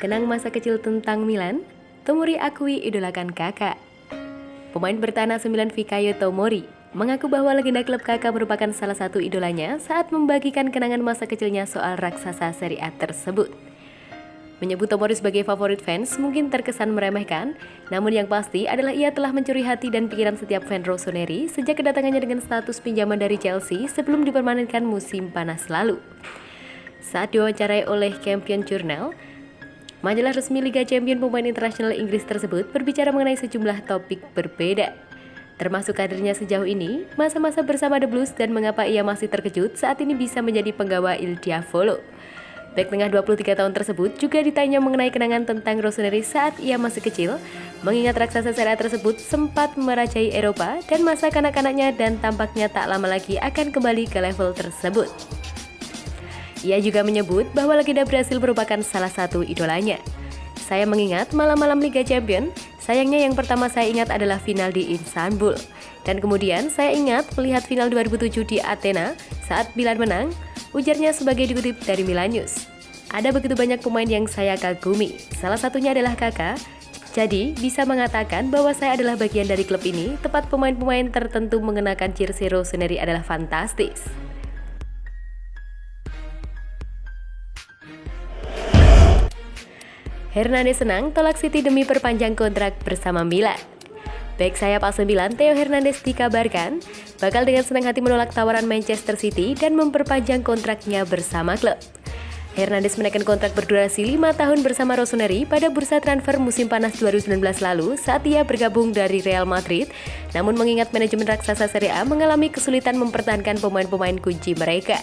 Kenang masa kecil tentang Milan, Tomori akui idolakan kakak. Pemain bertahan AC Milan Fikayo Tomori mengaku bahwa legenda klub kakak merupakan salah satu idolanya saat membagikan kenangan masa kecilnya soal raksasa Serie A tersebut. Menyebut Tomori sebagai favorit fans mungkin terkesan meremehkan, namun yang pasti adalah ia telah mencuri hati dan pikiran setiap fan Rossoneri sejak kedatangannya dengan status pinjaman dari Chelsea sebelum dipermanenkan musim panas lalu. Saat diwawancarai oleh Champion Journal, majalah resmi Liga Champion pemain internasional Inggris tersebut berbicara mengenai sejumlah topik berbeda, termasuk karirnya sejauh ini, masa-masa bersama The Blues dan mengapa ia masih terkejut saat ini bisa menjadi penggawa Il Diavolo. Bek tengah 23 tahun tersebut juga ditanya mengenai kenangan tentang Rossoneri saat ia masih kecil, mengingat raksasa Serie A tersebut sempat merajai Eropa dan masa kanak-kanaknya dan tampaknya tak lama lagi akan kembali ke level tersebut. Ia juga menyebut bahwa legenda Brasil merupakan salah satu idolanya. Saya mengingat malam-malam Liga Champion, sayangnya yang pertama saya ingat adalah final di Istanbul. Dan kemudian saya ingat melihat final 2007 di Athena saat Milan menang, ujarnya sebagai dikutip dari Milan News. Ada begitu banyak pemain yang saya kagumi, salah satunya adalah kakak. Jadi bisa mengatakan bahwa saya adalah bagian dari klub ini, tepat pemain-pemain tertentu mengenakan jersey Rossoneri adalah fantastis. Hernandez senang tolak City demi perpanjang kontrak bersama Milan. Bek sayap AC Milan Theo Hernandez dikabarkan bakal dengan senang hati menolak tawaran Manchester City dan memperpanjang kontraknya bersama klub. Hernandez menaikkan kontrak berdurasi 5 tahun bersama Rossoneri pada bursa transfer musim panas 2019 lalu saat ia bergabung dari Real Madrid, namun mengingat manajemen raksasa Serie A mengalami kesulitan mempertahankan pemain-pemain kunci mereka.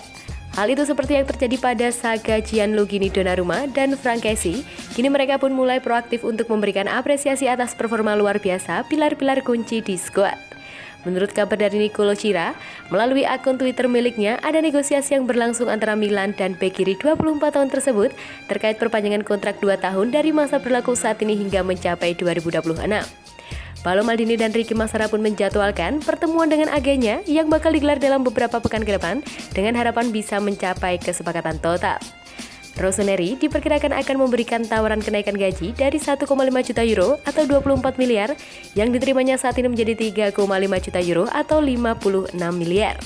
Hal itu seperti yang terjadi pada saga Gianluigi Donnarumma dan Frank Kessie. Kini mereka pun mulai proaktif untuk memberikan apresiasi atas performa luar biasa pilar-pilar kunci di skuad. Menurut kabar dari Nicolo Cira, melalui akun Twitter miliknya, ada negosiasi yang berlangsung antara Milan dan bek kiri 24 tahun tersebut terkait perpanjangan kontrak 2 tahun dari masa berlaku saat ini hingga mencapai 2026. Paolo Maldini dan Ricky Massara pun menjadwalkan pertemuan dengan agennya yang bakal digelar dalam beberapa pekan ke depan dengan harapan bisa mencapai kesepakatan total. Rossoneri diperkirakan akan memberikan tawaran kenaikan gaji dari 1,5 juta euro atau 24 miliar yang diterimanya saat ini menjadi 3,5 juta euro atau 56 miliar.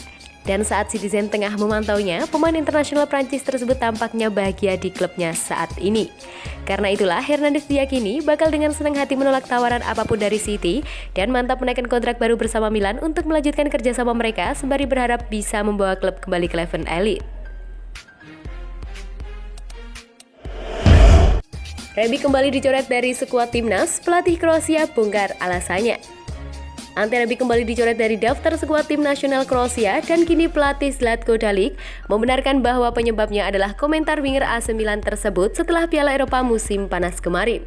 Dan saat Citizen tengah memantaunya, pemain internasional Prancis tersebut tampaknya bahagia di klubnya saat ini. Karena itulah Hernandez diyakini bakal dengan senang hati menolak tawaran apapun dari City dan mantap menaikkan kontrak baru bersama Milan untuk melanjutkan kerjasama mereka sembari berharap bisa membawa klub kembali ke level elit. Rebic kembali dicoret dari skuad timnas, pelatih Kroasia bongkar alasannya. Ante Rebic kembali dicoret dari daftar skuad tim nasional Kroasia dan kini pelatih Zlatko Dalic membenarkan bahwa penyebabnya adalah komentar winger AC Milan tersebut setelah Piala Eropa musim panas kemarin.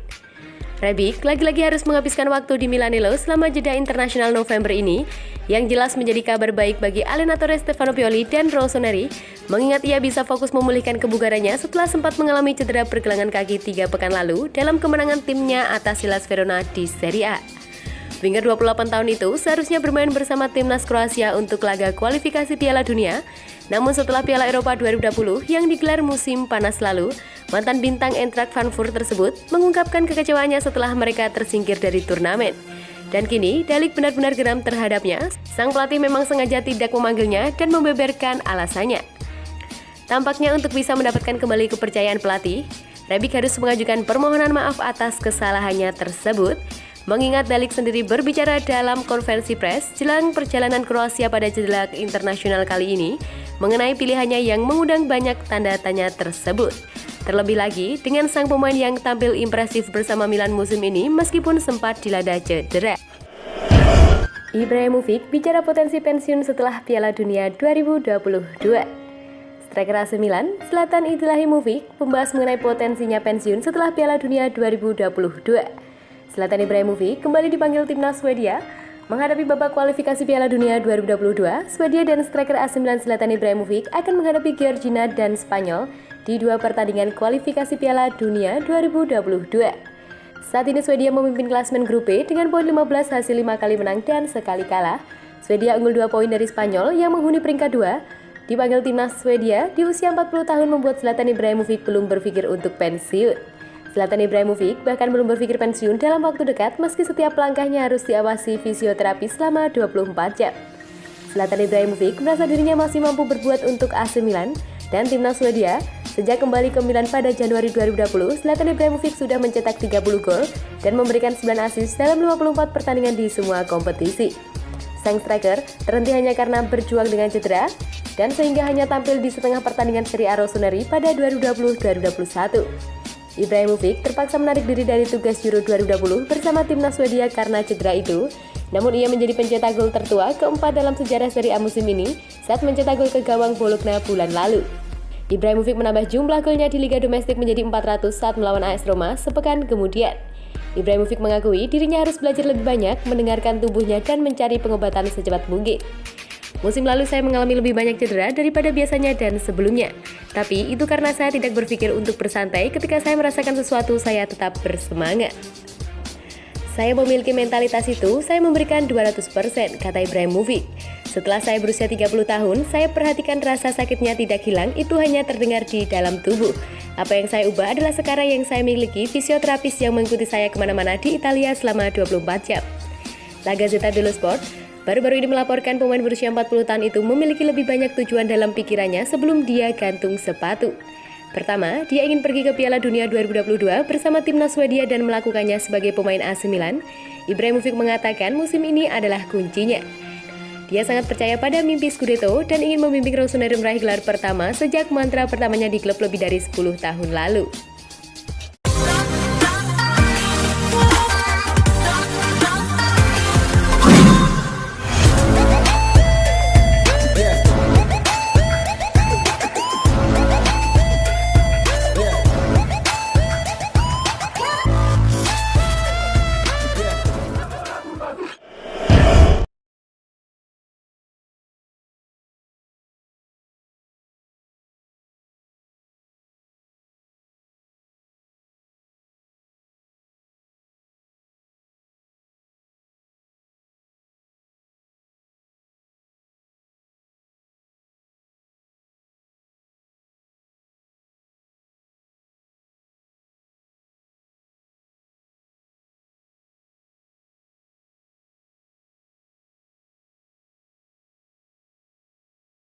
Rebic lagi-lagi harus menghabiskan waktu di Milanello selama jeda internasional November ini, yang jelas menjadi kabar baik bagi allenatore Stefano Pioli dan Rossoneri, mengingat ia bisa fokus memulihkan kebugarannya setelah sempat mengalami cedera pergelangan kaki 3 pekan lalu dalam kemenangan timnya atas Hellas Verona di Serie A. Winger 28 tahun itu seharusnya bermain bersama timnas Kroasia untuk laga kualifikasi Piala Dunia. Namun setelah Piala Eropa 2020 yang digelar musim panas lalu, mantan bintang Eintracht Frankfurt tersebut mengungkapkan kekecewaannya setelah mereka tersingkir dari turnamen. Dan kini Dalic benar-benar geram terhadapnya. Sang pelatih memang sengaja tidak memanggilnya dan membeberkan alasannya. Tampaknya untuk bisa mendapatkan kembali kepercayaan pelatih, Rebic harus mengajukan permohonan maaf atas kesalahannya tersebut. Mengingat Dalic sendiri berbicara dalam konferensi pers jelang perjalanan Kroasia pada jeda internasional kali ini mengenai pilihannya yang mengundang banyak tanda tanya tersebut. Terlebih lagi dengan sang pemain yang tampil impresif bersama Milan musim ini meskipun sempat dilanda cedera. Ibrahimovic bicara potensi pensiun setelah Piala Dunia 2022. Striker AC Milan, Zlatan Ibrahimovic membahas mengenai potensinya pensiun setelah Piala Dunia 2022. Zlatan Ibrahimovic kembali dipanggil timnas Swedia menghadapi babak kualifikasi Piala Dunia 2022. Swedia dan striker AC Milan Zlatan Ibrahimovic akan menghadapi Georgina dan Spanyol di 2 pertandingan kualifikasi Piala Dunia 2022. Saat ini Swedia memimpin klasemen grup B dengan poin 15 hasil 5 kali menang dan sekali kalah. Swedia unggul 2 poin dari Spanyol yang menghuni peringkat 2. Dipanggil timnas Swedia di usia 40 tahun membuat Zlatan Ibrahimovic belum berpikir untuk pensiun. Zlatan Ibrahimovic bahkan belum berpikir pensiun dalam waktu dekat meski setiap langkahnya harus diawasi fisioterapi selama 24 jam. Zlatan Ibrahimovic merasa dirinya masih mampu berbuat untuk AC Milan dan timnas Swedia. Sejak kembali ke Milan pada Januari 2020, Zlatan Ibrahimovic sudah mencetak 30 gol dan memberikan 9 assist dalam 54 pertandingan di semua kompetisi. Sang striker terhenti hanya karena berjuang dengan cedera dan sehingga hanya tampil di setengah pertandingan Serie A Rossoneri pada 2020-2021. Ibrahimovic terpaksa menarik diri dari tugas Euro 2020 bersama timnas Swedia karena cedera itu. Namun ia menjadi pencetak gol tertua keempat dalam sejarah Serie A musim ini saat mencetak gol ke gawang Bologna bulan lalu. Ibrahimovic menambah jumlah golnya di Liga Domestik menjadi 400 saat melawan AS Roma sepekan kemudian. Ibrahimovic mengakui dirinya harus belajar lebih banyak, mendengarkan tubuhnya dan mencari pengobatan secepat mungkin. Musim lalu saya mengalami lebih banyak cedera daripada biasanya dan sebelumnya. Tapi itu karena saya tidak berpikir untuk bersantai ketika saya merasakan sesuatu, saya tetap bersemangat. Saya memiliki mentalitas itu, saya memberikan 200%, kata Ibrahimovic. Setelah saya berusia 30 tahun, saya perhatikan rasa sakitnya tidak hilang, itu hanya terdengar di dalam tubuh. Apa yang saya ubah adalah sekarang yang saya miliki fisioterapis yang mengikuti saya kemana-mana di Italia selama 24 jam. La Gazzetta dello Sport baru-baru ini melaporkan pemain berusia 40 tahun itu memiliki lebih banyak tujuan dalam pikirannya sebelum dia gantung sepatu. Pertama, dia ingin pergi ke Piala Dunia 2022 bersama timnas Swedia dan melakukannya sebagai pemain AC Milan. Ibrahimovic mengatakan musim ini adalah kuncinya. Dia sangat percaya pada mimpi Scudetto dan ingin membimbing Rossoneri meraih gelar pertama sejak mantra pertamanya di klub lebih dari 10 tahun lalu.